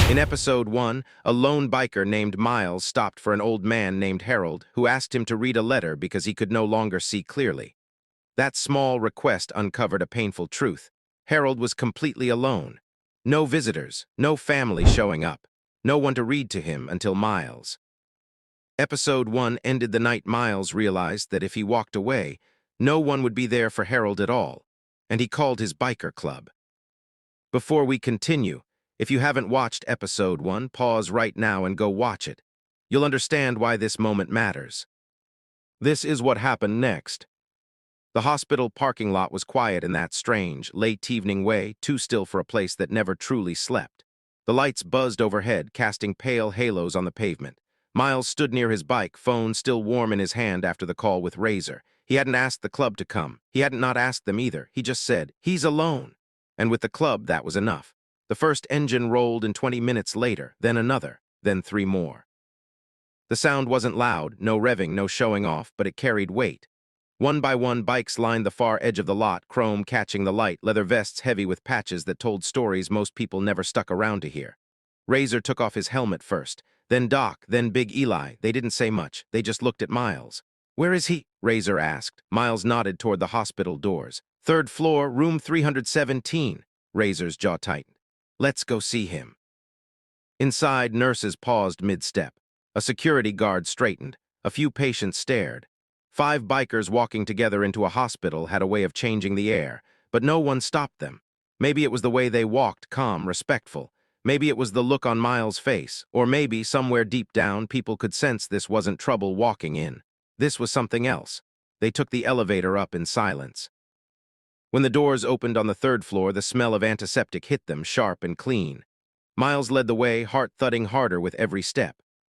In episode 1, a lone biker named Miles stopped for an old man named Harold who asked him to read a letter because he could no longer see clearly. That small request uncovered a painful truth. Harold was completely alone. No visitors, no family showing up, no one to read to him until Miles. Episode 1 ended the night Miles realized that if he walked away, no one would be there for Harold at all, and he called his biker club. Before we continue, if you haven't watched episode 1, pause right now and go watch it. You'll understand why this moment matters. This is what happened next. The hospital parking lot was quiet in that strange, late evening way, too still for a place that never truly slept. The lights buzzed overhead, casting pale halos on the pavement. Miles stood near his bike, phone still warm in his hand after the call with Razor. He hadn't asked the club to come. He hadn't not asked them either. He just said, he's alone. And with the club, that was enough. The first engine rolled, and 20 minutes later, then another, then 3 more. The sound wasn't loud, no revving, no showing off, but it carried weight. One by one, bikes lined the far edge of the lot, chrome catching the light, leather vests heavy with patches that told stories most people never stuck around to hear. Razor took off his helmet first, then Doc, then Big Eli. They didn't say much, they just looked at Miles. "Where is he?" Razor asked. Miles nodded toward the hospital doors. "3rd floor, room 317. Razor's jaw tightened. "Let's go see him." Inside, nurses paused mid-step. A security guard straightened. A few patients stared. 5 bikers walking together into a hospital had a way of changing the air, but no one stopped them. Maybe it was the way they walked, calm, respectful. Maybe it was the look on Miles' face, or maybe, somewhere deep down, people could sense this wasn't trouble walking in. This was something else. They took the elevator up in silence. When the doors opened on the 3rd floor, the smell of antiseptic hit them, sharp and clean. Miles led the way, heart thudding harder with every step.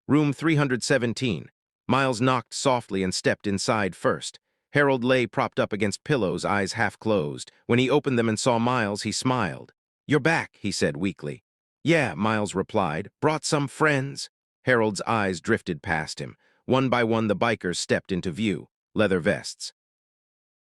Room 317. Miles knocked softly and stepped inside first. Harold lay propped up against pillows, eyes half closed. When he opened them and saw Miles, he smiled. "You're back," he said weakly. "Yeah," Miles replied. "Brought some friends?" Harold's eyes drifted past him. One by one, the bikers stepped into view. Leather vests.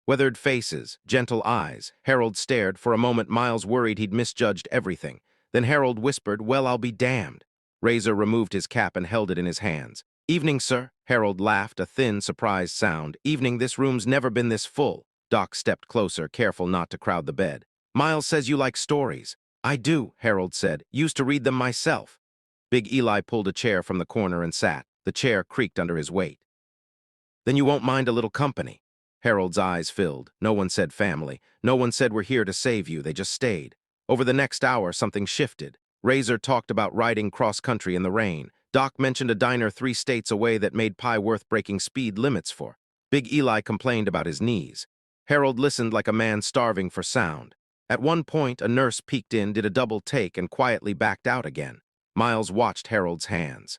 Weathered faces, gentle eyes. Harold stared. For a moment, Miles worried he'd misjudged everything. Then Harold whispered, "Well, I'll be damned." Razor removed his cap and held it in his hands. "Evening, sir." Harold laughed, a thin, surprised sound. "Evening, this room's never been this full." Doc stepped closer, careful not to crowd the bed. "Miles says you like stories." "I do," Harold said. "Used to read them myself." Big Eli pulled a chair from the corner and sat. The chair creaked under his weight. "Then you won't mind a little company?" Harold's eyes filled. No one said family. No one said we're here to save you. They just stayed. Over the next hour, something shifted. Razor talked about riding cross-country in the rain. Doc mentioned a diner 3 states away that made pie worth breaking speed limits for. Big Eli complained about his knees. Harold listened like a man starving for sound. At one point, a nurse peeked in, did a double take, and quietly backed out again. Miles watched Harold's hands.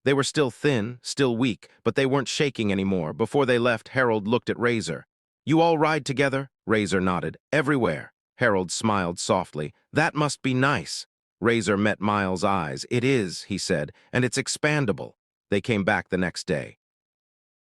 They were still thin, still weak, but they weren't shaking anymore. Before they left, Harold looked at Razor. "You all ride together?" Razor nodded. "Everywhere." Harold smiled softly. "That must be nice." Razor met Miles' eyes. "It is," he said, "and it's expandable." They came back the next day.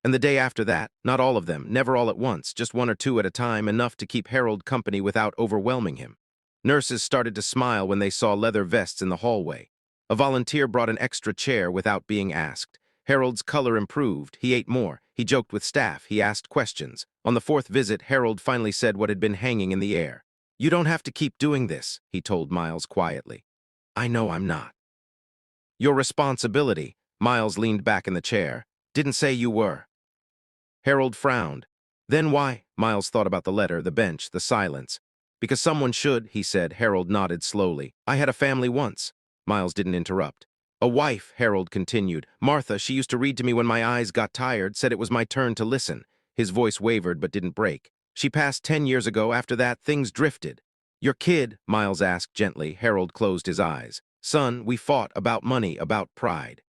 And the day after that, not all of them, never all at once, just 1 or 2 at a time, enough to keep Harold company without overwhelming him. Nurses started to smile when they saw leather vests in the hallway. A volunteer brought an extra chair without being asked. Harold's color improved. He ate more. He joked with staff. He asked questions. On the 4th visit, Harold finally said what had been hanging in the air. "You don't have to keep doing this," he told Miles quietly. "I know I'm not." "Your responsibility," Miles leaned back in the chair. "Didn't say you were." Harold frowned. "Then why?" Miles thought about the letter, the bench, the silence. "Because someone should," he said. Harold nodded slowly. "I had a family once." Miles didn't interrupt. "A wife," Harold continued. "Martha, she used to read to me when my eyes got tired, said it was my turn to listen." His voice wavered but didn't break. "She passed 10 years ago. After that, things drifted." "Your kid?" Miles asked gently. Harold closed his eyes. "Son, we fought about money, about pride.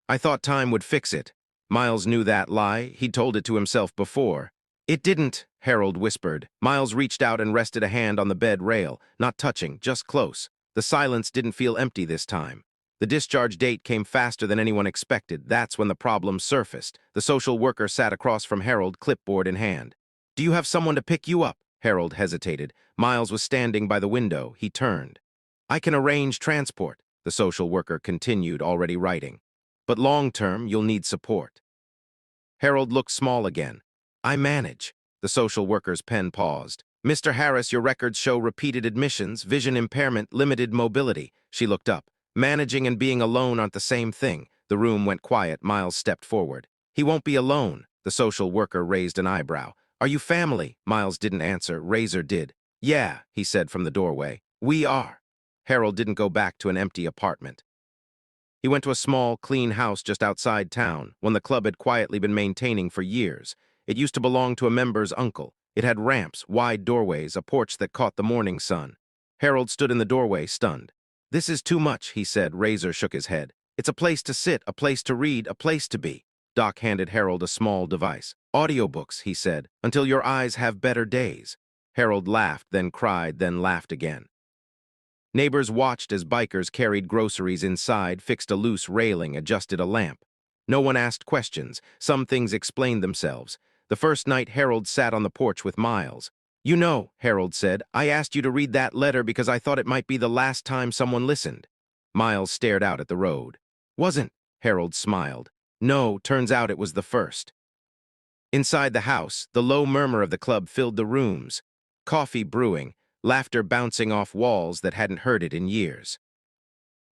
I thought time would fix it." Miles knew that lie. He'd told it to himself before. "It didn't," Harold whispered. Miles reached out and rested a hand on the bed rail, not touching, just close. The silence didn't feel empty this time. The discharge date came faster than anyone expected. That's when the problem surfaced. The social worker sat across from Harold, clipboard in hand. "Do you have someone to pick you up?" Harold hesitated. Miles was standing by the window. He turned. I can arrange transport, the social worker continued, already writing. But long-term, you'll need support. Harold looked small again. I manage. The social worker's pen paused. Mr. Harris, your records show repeated admissions, vision impairment, limited mobility. She looked up. Managing and being alone aren't the same thing. The room went quiet. Miles stepped forward. He won't be alone. The social worker raised an eyebrow. Are you family? Miles didn't answer. Razor did. Yeah, he said from the doorway. We are. Harold didn't go back to an empty apartment. He went to a small, clean house just outside town, one the club had quietly been maintaining for years. It used to belong to a member's uncle. It had ramps, wide doorways, a porch that caught the morning sun. Harold stood in the doorway, stunned. This is too much, he said. Razor shook his head. It's a place to sit, a place to read, a place to be. Doc handed Harold a small device. Audiobooks, he said, until your eyes have better days. Harold laughed, then cried, then laughed again. Neighbors watched as bikers carried groceries inside, fixed a loose railing, adjusted a lamp. No one asked questions. Some things explained themselves. The first night, Harold sat on the porch with Miles. You know, Harold said, I asked you to read that letter because I thought it might be the last time someone listened. Miles stared out at the road. Wasn't, Harold smiled. No, turns out it was the first. Inside the house, the low murmur of the club filled the rooms. Coffee brewing, laughter bouncing off walls that hadn't heard it in years.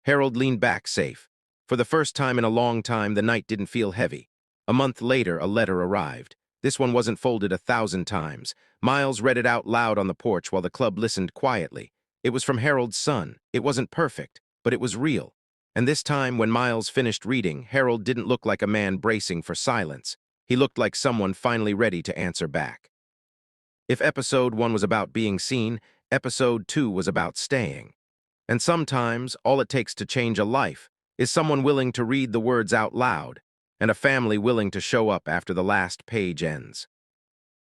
Harold leaned back, safe. For the first time in a long time, the night didn't feel heavy. A month later, a letter arrived. This one wasn't folded 1,000 times. Miles read it out loud on the porch while the club listened quietly. It was from Harold's son. It wasn't perfect, but it was real. And this time, when Miles finished reading, Harold didn't look like a man bracing for silence. He looked like someone finally ready to answer back. If episode 1 was about being seen, episode 2 was about staying. And sometimes, all it takes to change a life is someone willing to read the words out loud, and a family willing to show up after the last page ends.